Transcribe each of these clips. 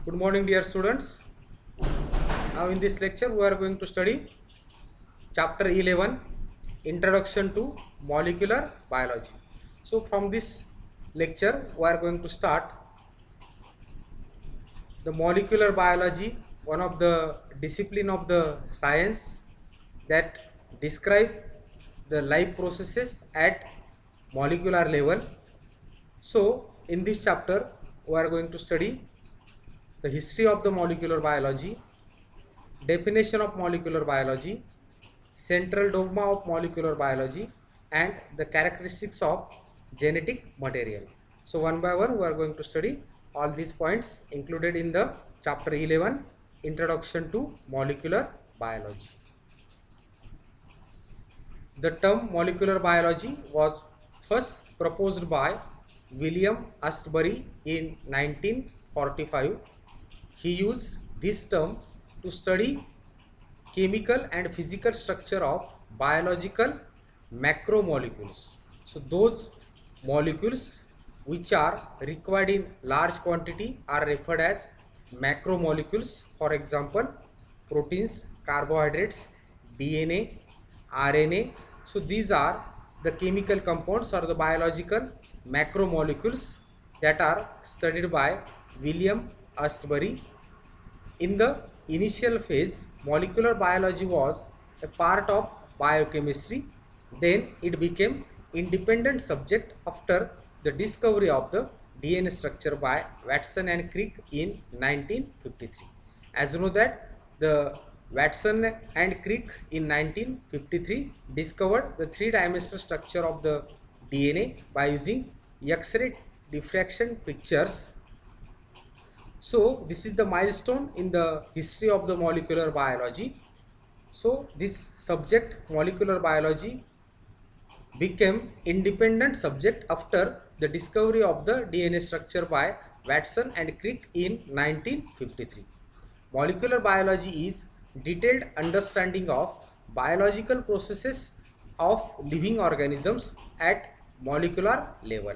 Good morning, dear students. Now, in this lecture, we are going to study chapter 11, Introduction to Molecular Biology. So, from this lecture, we are going to start the molecular biology, one of the discipline of the science that describe the life processes at molecular level. So, in this chapter, we are going to study the history of the molecular biology, definition of molecular biology, central dogma of molecular biology, and the characteristics of genetic material. So one by one we are going to study all these points included in the chapter 11, Introduction to Molecular Biology. The term molecular biology was first proposed by William Astbury in 1945. He used this term to study chemical and physical structure of biological macromolecules. So those molecules which are required in large quantity are referred as macromolecules. For example, proteins, carbohydrates, DNA, RNA. So these are the chemical compounds or the biological macromolecules that are studied by William Astbury. In the initial phase, molecular biology was a part of biochemistry. Then it became independent subject after the discovery of the DNA structure by Watson and Crick in 1953. As you know that the Watson and Crick in 1953 discovered the three-dimensional structure of the DNA by using X-ray diffraction pictures. So this is the milestone in the history of the molecular biology. So this subject, molecular biology, became independent subject after the discovery of the DNA structure by Watson and Crick in 1953. Molecular biology is detailed understanding of biological processes of living organisms at molecular level.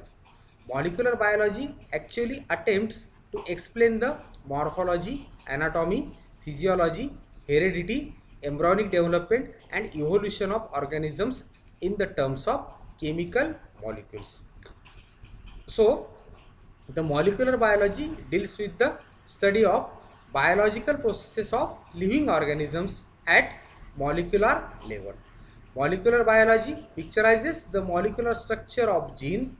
Molecular biology actually attempts to explain the morphology, anatomy, physiology, heredity, embryonic development and evolution of organisms in the terms of chemical molecules. So, the molecular biology deals with the study of biological processes of living organisms at molecular level. Molecular biology picturizes the molecular structure of gene,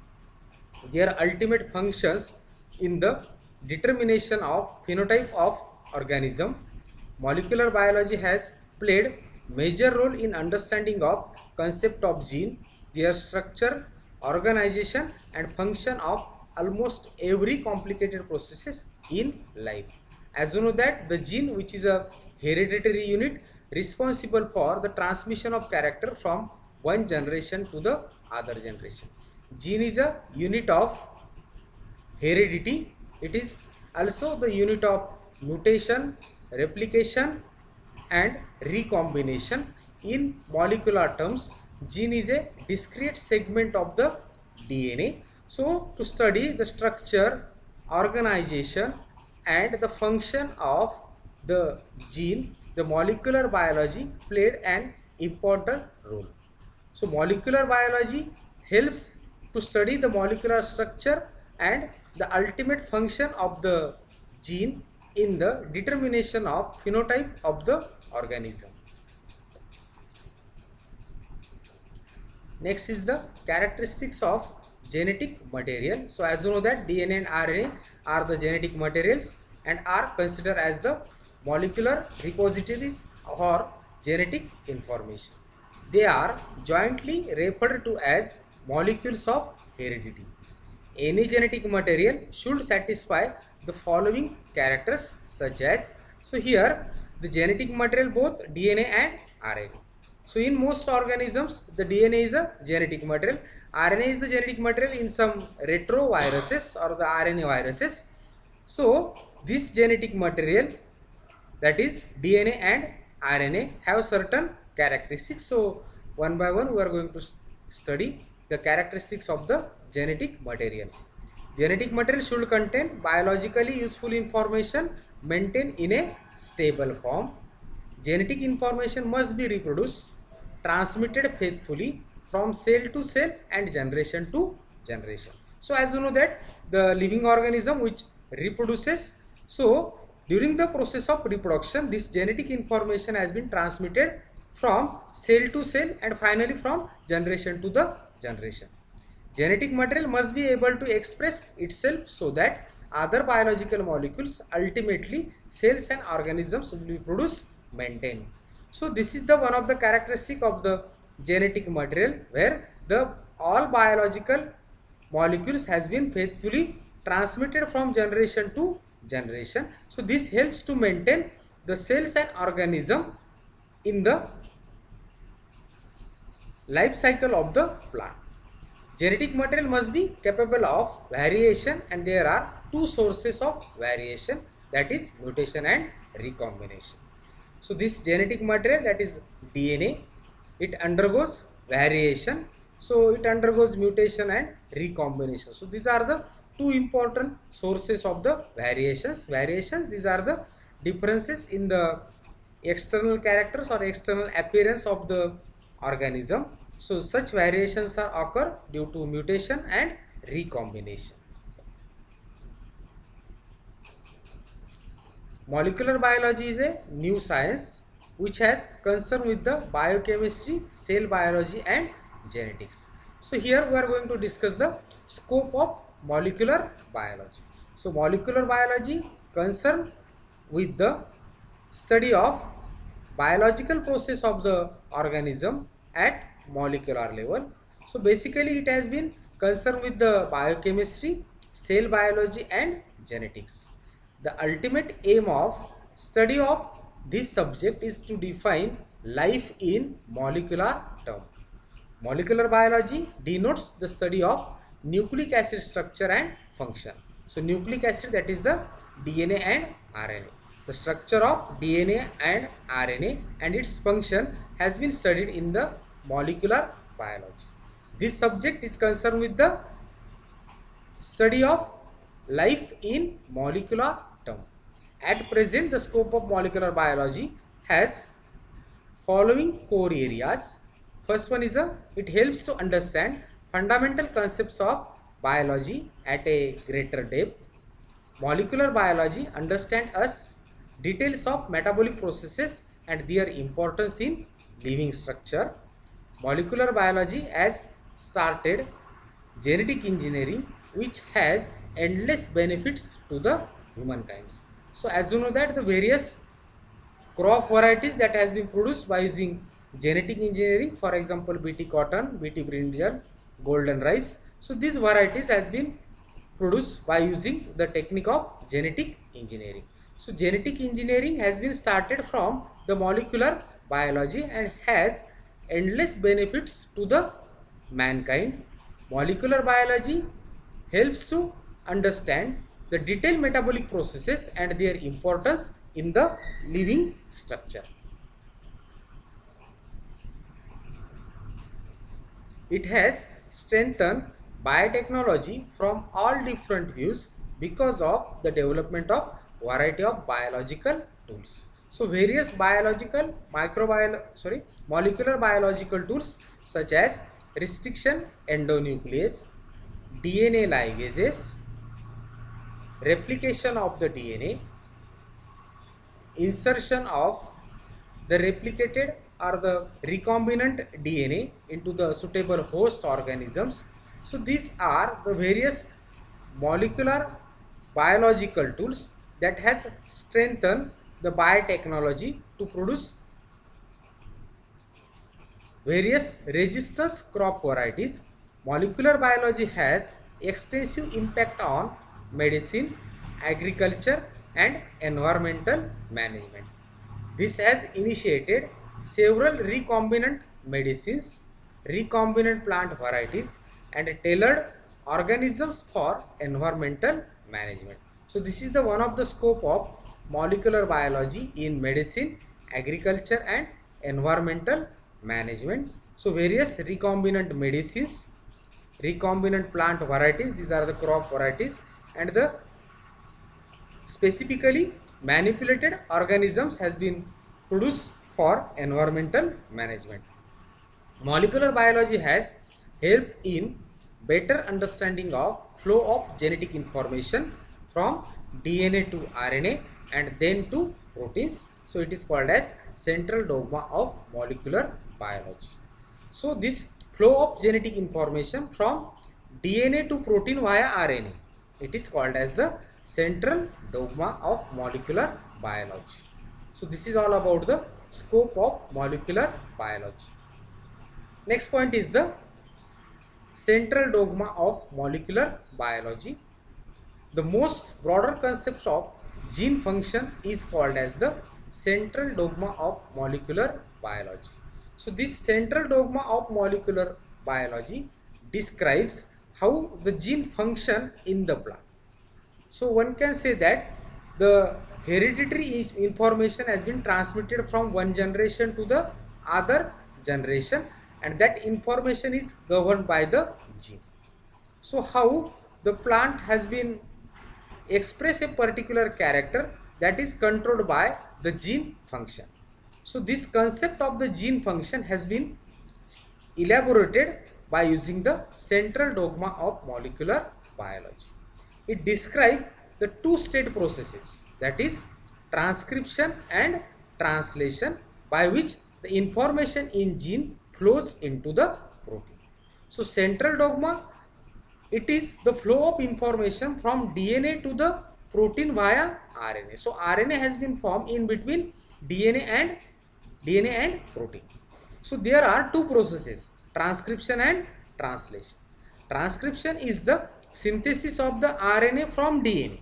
their ultimate functions in the determination of phenotype of organism. Molecular biology has played major role in understanding of concept of gene, their structure, organization and function of almost every complicated processes in life. As you know that the gene, which is a hereditary unit responsible for the transmission of character from one generation to the other generation. Gene is a unit of heredity. It is also the unit of mutation, replication and recombination. In molecular terms, gene is a discrete segment of the DNA. So to study the structure, organization and the function of the gene, the molecular biology played an important role. So molecular biology helps to study the molecular structure and the ultimate function of the gene in the determination of phenotype of the organism. Next is the characteristics of genetic material. So as you know that DNA and RNA are the genetic materials and are considered as the molecular repositories or genetic information. They are jointly referred to as molecules of heredity. Any genetic material should satisfy the following characters such as, so here the genetic material both DNA and RNA. So in most organisms the DNA is a genetic material, RNA is the genetic material in some retroviruses or the RNA viruses. So this genetic material, that is DNA and RNA, have certain characteristics. So one by one we are going to study the characteristics of the genetic material. Genetic material should contain biologically useful information maintained in a stable form. Genetic information must be reproduced, transmitted faithfully from cell to cell and generation to generation. So as you know that the living organism which reproduces, so during the process of reproduction this genetic information has been transmitted from cell to cell and finally from generation to the generation. Genetic material must be able to express itself so that other biological molecules, ultimately cells and organisms, will be produced, maintained. So this is the one of the characteristic of the genetic material, where the all biological molecules has been faithfully transmitted from generation to generation. So this helps to maintain the cells and organism in the life cycle of the plant. Genetic material must be capable of variation, and there are two sources of variation, that is mutation and recombination. So this genetic material, that is DNA, it undergoes variation, so it undergoes mutation and recombination. So these are the two important sources of the variations. These are the differences in the external characters or external appearance of the organism. So such variations are occur due to mutation and recombination. Molecular biology is a new science which has concern with the biochemistry, cell biology and genetics. So here we are going to discuss the scope of molecular biology. So molecular biology concern with the study of biological process of the organism at molecular level. So basically it has been concerned with the biochemistry, cell biology and genetics. The ultimate aim of study of this subject is to define life in molecular term. Molecular biology denotes the study of nucleic acid structure and function. So nucleic acid, that is the DNA and RNA. The structure of DNA and RNA and its function has been studied in the molecular biology. This subject is concerned with the study of life in molecular term. At present, the scope of molecular biology has following core areas. First one is it helps to understand fundamental concepts of biology at a greater depth. Molecular biology understands us details of metabolic processes and their importance in living structure. Molecular biology has started genetic engineering, which has endless benefits to the humankind. So as you know that the various crop varieties that has been produced by using genetic engineering, for example BT cotton, BT brinjal, golden rice. So these varieties has been produced by using the technique of genetic engineering. So genetic engineering has been started from the molecular biology and has endless benefits to the mankind. Molecular biology helps to understand the detailed metabolic processes and their importance in the living structure. It has strengthened biotechnology from all different views because of the development of variety of biological tools. So various molecular biological tools such as restriction endonuclease, DNA ligases, replication of the DNA, insertion of the replicated or the recombinant DNA into the suitable host organisms. So these are the various molecular biological tools that has strengthened the biotechnology to produce various resistance crop varieties. Molecular biology has extensive impact on medicine, agriculture and environmental management. This has initiated several recombinant medicines, recombinant plant varieties and tailored organisms for environmental management. So this is the one of the scope of molecular biology in medicine, agriculture and environmental management. So various recombinant medicines, recombinant plant varieties. These are the crop varieties, and the specifically manipulated organisms has been produced for environmental management. Molecular biology has helped in better understanding of flow of genetic information from DNA to RNA and then to proteins. So it is called as central dogma of molecular biology. So this flow of genetic information from DNA to protein via RNA, it is called as the central dogma of molecular biology. So this is all about the scope of molecular biology. Next point is the central dogma of molecular biology. The most broader concept of gene function is called as the central dogma of molecular biology. So this central dogma of molecular biology describes how the gene function in the plant. So one can say that the hereditary information has been transmitted from one generation to the other generation, and that information is governed by the gene. So how the plant has been express a particular character, that is controlled by the gene function. So this concept of the gene function has been elaborated by using the central dogma of molecular biology. It describes the two-state processes, that is transcription and translation, by which the information in gene flows into the protein. So central dogma, it is the flow of information from DNA to the protein via RNA. So RNA has been formed in between DNA and protein. So there are two processes, transcription and translation. Transcription is the synthesis of the RNA from DNA,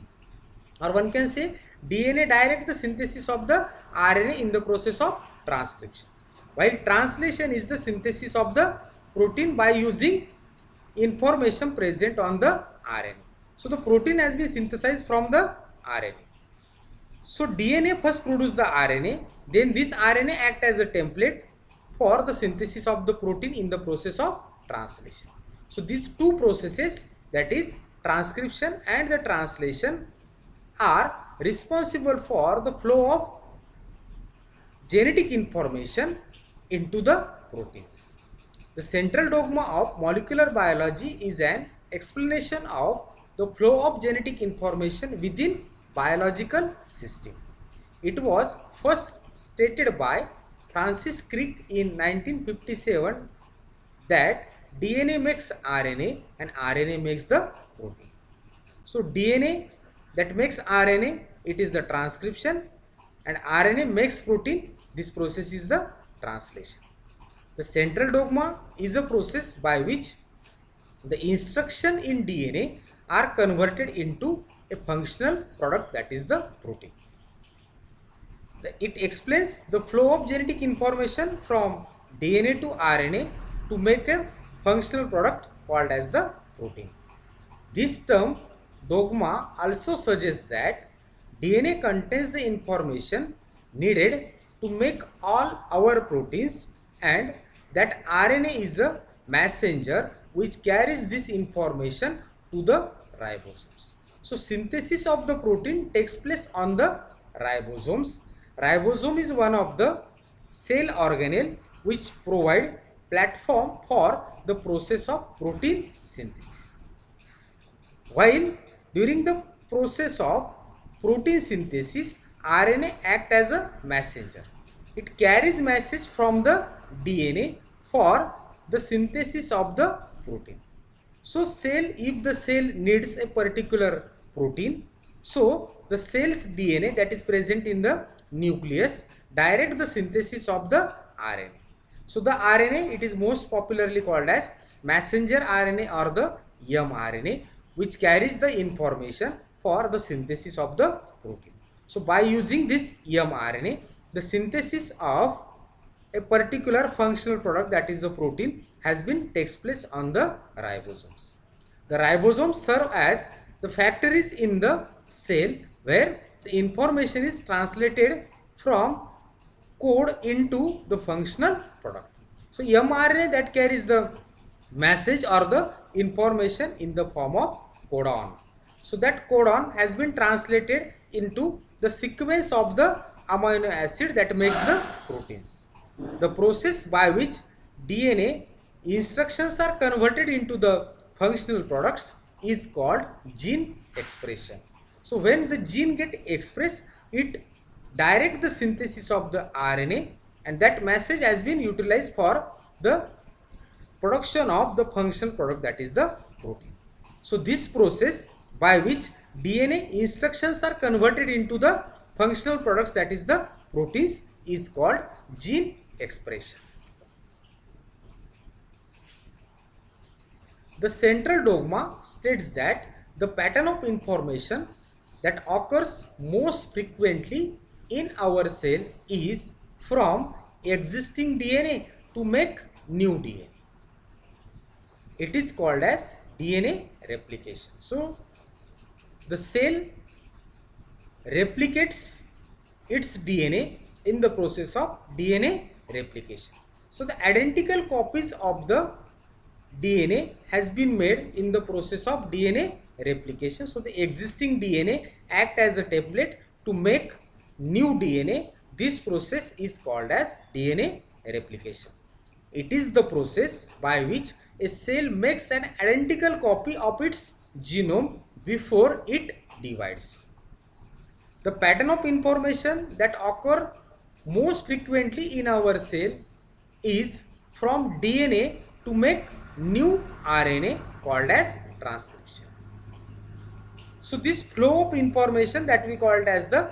or one can say DNA direct the synthesis of the RNA in the process of transcription, while translation is the synthesis of the protein by using information present on the RNA. So the protein has been synthesized from the RNA. So DNA first produces the RNA, then this RNA act as a template for the synthesis of the protein in the process of translation. So these two processes, that is transcription and the translation, are responsible for the flow of genetic information into the proteins. The central dogma of molecular biology is an explanation of the flow of genetic information within biological system. It was first stated by Francis Crick in 1957 that DNA makes RNA and RNA makes the protein. So DNA that makes RNA, it is the transcription, and RNA makes protein, this process is the translation. The central dogma is a process by which the instruction in DNA are converted into a functional product, that is the protein. It explains the flow of genetic information from DNA to RNA to make a functional product called as the protein. This term dogma also suggests that DNA contains the information needed to make all our proteins, and that RNA is a messenger which carries this information to the ribosomes. So synthesis of the protein takes place on the ribosomes. Ribosome is one of the cell organelle which provide platform for the process of protein synthesis. While during the process of protein synthesis, RNA act as a messenger. It carries message from the DNA for the synthesis of the protein. So if the cell needs a particular protein, so the cell's DNA that is present in the nucleus direct the synthesis of the RNA. So the RNA, it is most popularly called as messenger RNA or the mRNA, which carries the information for the synthesis of the protein. So by using this mRNA, the synthesis of a particular functional product, that is the protein, has been takes place on the ribosomes. The ribosomes serve as the factories in the cell where the information is translated from code into the functional product. So mRNA that carries the message or the information in the form of codon. So that codon has been translated into the sequence of the amino acid that makes the proteins. The process by which DNA instructions are converted into the functional products is called gene expression. So when the gene get expressed, it direct the synthesis of the RNA, and that message has been utilized for the production of the functional product, that is the protein. So this process by which DNA instructions are converted into the functional products, that is the proteins, is called gene expression. The central dogma states that the pattern of information that occurs most frequently in our cell is from existing DNA to make new DNA. It is called as DNA replication. So the cell replicates its DNA in the process of DNA replication. So the identical copies of the DNA has been made in the process of DNA replication. So the existing DNA act as a template to make new DNA. This process is called as DNA replication. It is the process by which a cell makes an identical copy of its genome before it divides. The pattern of information that occur most frequently in our cell is from DNA to make new RNA, called as transcription. So this flow of information that we called as the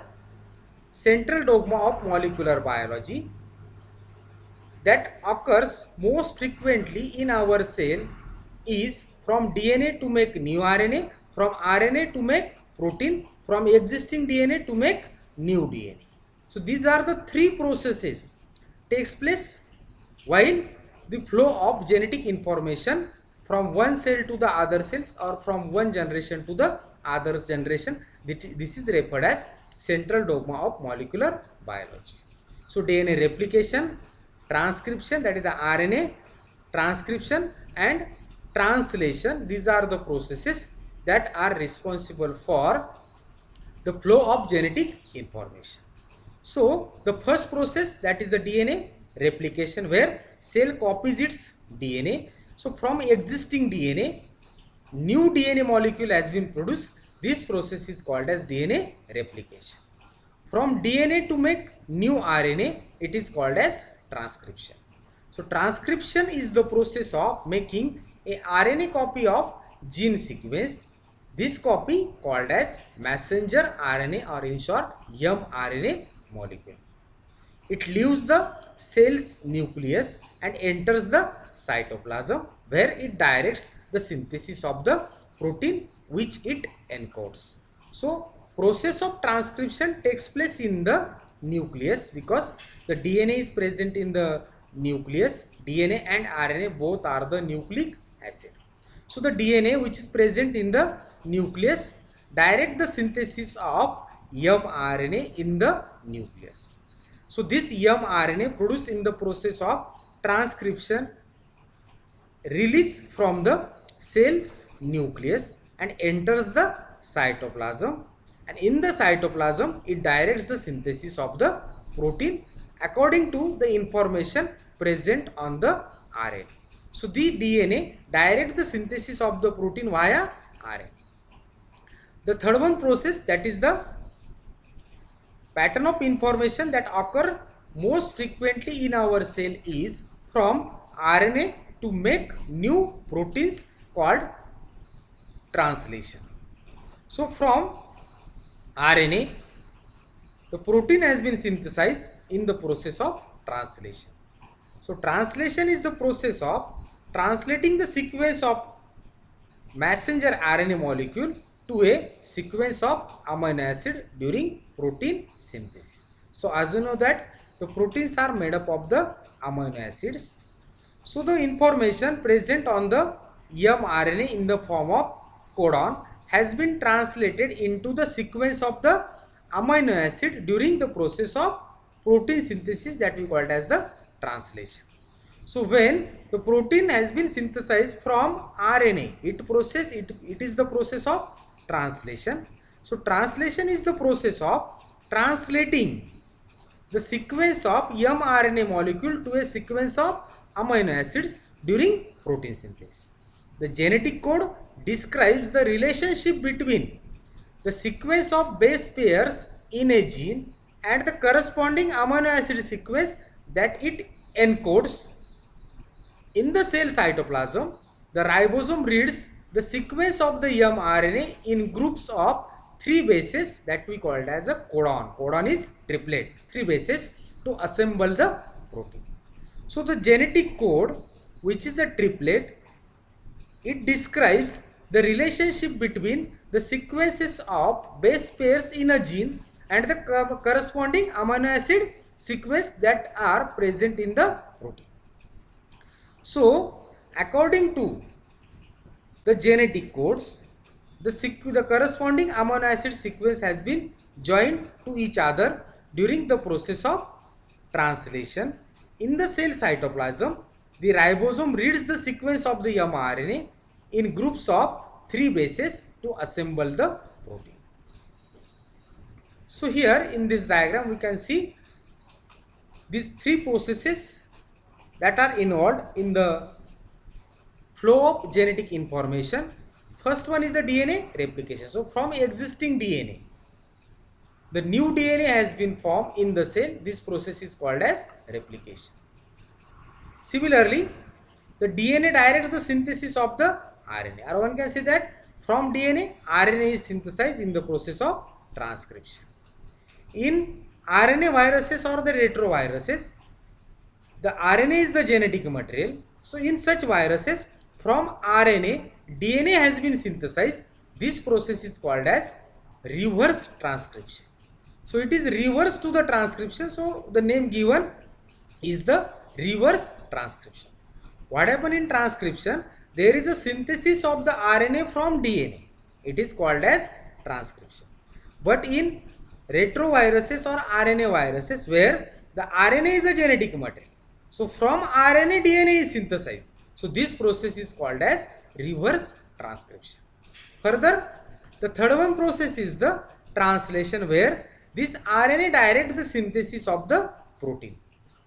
central dogma of molecular biology that occurs most frequently in our cell is from DNA to make new RNA, from RNA to make protein, from existing DNA to make new DNA. So these are the three processes takes place while the flow of genetic information from one cell to the other cells or from one generation to the other generation. This is referred as central dogma of molecular biology. So DNA replication, transcription, that is the RNA transcription, and translation, these are the processes that are responsible for the flow of genetic information. So the first process, that is the DNA replication, where cell copies its DNA. So from existing DNA, new DNA molecule has been produced. This process is called as DNA replication. From DNA to make new RNA, it is called as transcription. So transcription is the process of making a RNA copy of gene sequence. This copy called as messenger RNA, or in short mRNA molecule. It leaves the cell's nucleus and enters the cytoplasm, where it directs the synthesis of the protein which it encodes. So process of transcription takes place in the nucleus because the DNA is present in the nucleus. DNA and RNA both are the nucleic acid. So the DNA which is present in the nucleus direct the synthesis of mRNA in the nucleus. So this mRNA produced in the process of transcription release from the cell's nucleus and enters the cytoplasm, and in the cytoplasm it directs the synthesis of the protein according to the information present on the RNA. So the DNA directs the synthesis of the protein via RNA. The third one process, that is the pattern of information that occur most frequently in our cell, is from RNA to make new proteins, called translation. So from RNA, the protein has been synthesized in the process of translation. So translation is the process of translating the sequence of messenger RNA molecule to a sequence of amino acid during protein synthesis. So as you know that the proteins are made up of the amino acids. So the information present on the mRNA in the form of codon has been translated into the sequence of the amino acid during the process of protein synthesis, that we called as the translation. So when the protein has been synthesized from RNA, it is the process of translation. So translation is the process of translating the sequence of mRNA molecule to a sequence of amino acids during protein synthesis. The genetic code describes the relationship between the sequence of base pairs in a gene and the corresponding amino acid sequence that it encodes. In the cell cytoplasm, the ribosome reads the sequence of the mRNA in groups of 3 bases that we called as a codon. Codon is triplet, 3 bases to assemble the protein. So the genetic code, which is a triplet, it describes the relationship between the sequences of base pairs in a gene and the corresponding amino acid sequence that are present in the protein. So, according to the genetic codes, the corresponding amino acid sequence has been joined to each other during the process of translation. In the cell cytoplasm, the ribosome reads the sequence of the mRNA in groups of 3 bases to assemble the protein. So here in this diagram we can see these 3 processes that are involved in the flow of genetic information. First one is the DNA replication. So from existing DNA, the new DNA has been formed in the cell. This process is called as replication. Similarly, the DNA directs the synthesis of the RNA, or one can say that from DNA, RNA is synthesized in the process of transcription. In RNA viruses or the retroviruses, the RNA is the genetic material. So in such viruses, from RNA, DNA has been synthesized. This process is called as reverse transcription. So it is reverse to the transcription. So the name given is the reverse transcription. What happens in transcription? There is a synthesis of the RNA from DNA. It is called as transcription. But in retroviruses or RNA viruses, where the RNA is a genetic material, so from RNA DNA is synthesized. So this process is called as reverse transcription. Further, the third one process is the translation, where this RNA directs the synthesis of the protein.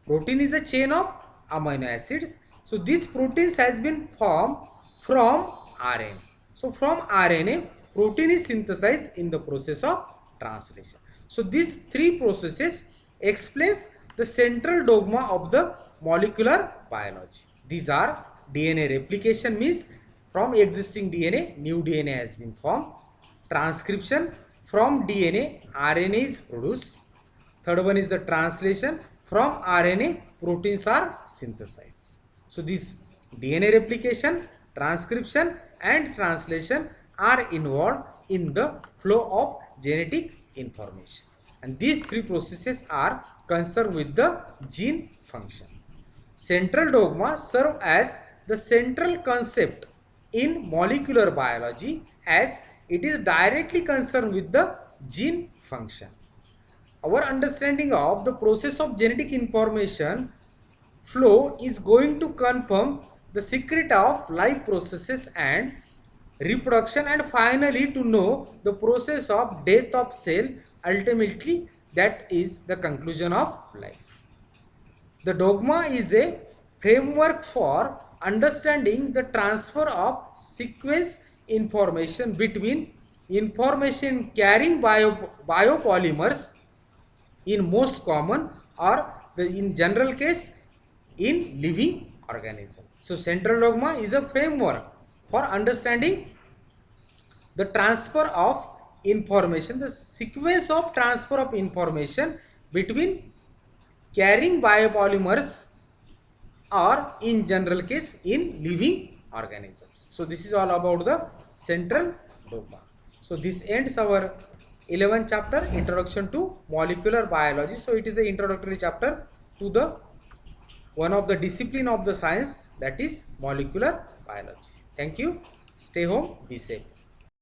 Protein is a chain of amino acids. So this proteins has been formed from RNA. So from RNA, protein is synthesized in the process of translation. So these 3 processes explains the central dogma of the molecular biology. These are DNA replication, means from existing DNA, new DNA has been formed. Transcription, from DNA, RNA is produced. Third one is the translation, from RNA, proteins are synthesized. So this DNA replication, transcription and translation are involved in the flow of genetic information. And these 3 processes are concerned with the gene function. Central dogma serve as the central concept in molecular biology, as it is directly concerned with the gene function. Our understanding of the process of genetic information flow is going to confirm the secret of life processes and reproduction, and finally to know the process of death of cell. Ultimately, that is the conclusion of life. The dogma is a framework for understanding the transfer of sequence information between information carrying biopolymers in most common, or in general case in living organism. So central dogma is a framework for understanding the transfer of information, the sequence of transfer of information between carrying biopolymers, or in general case in living organisms. So this is all about the central dogma. So this ends our 11th chapter, Introduction to Molecular Biology. So it is the introductory chapter to the one of the discipline of the science, that is molecular biology. Thank you. Stay home, be safe.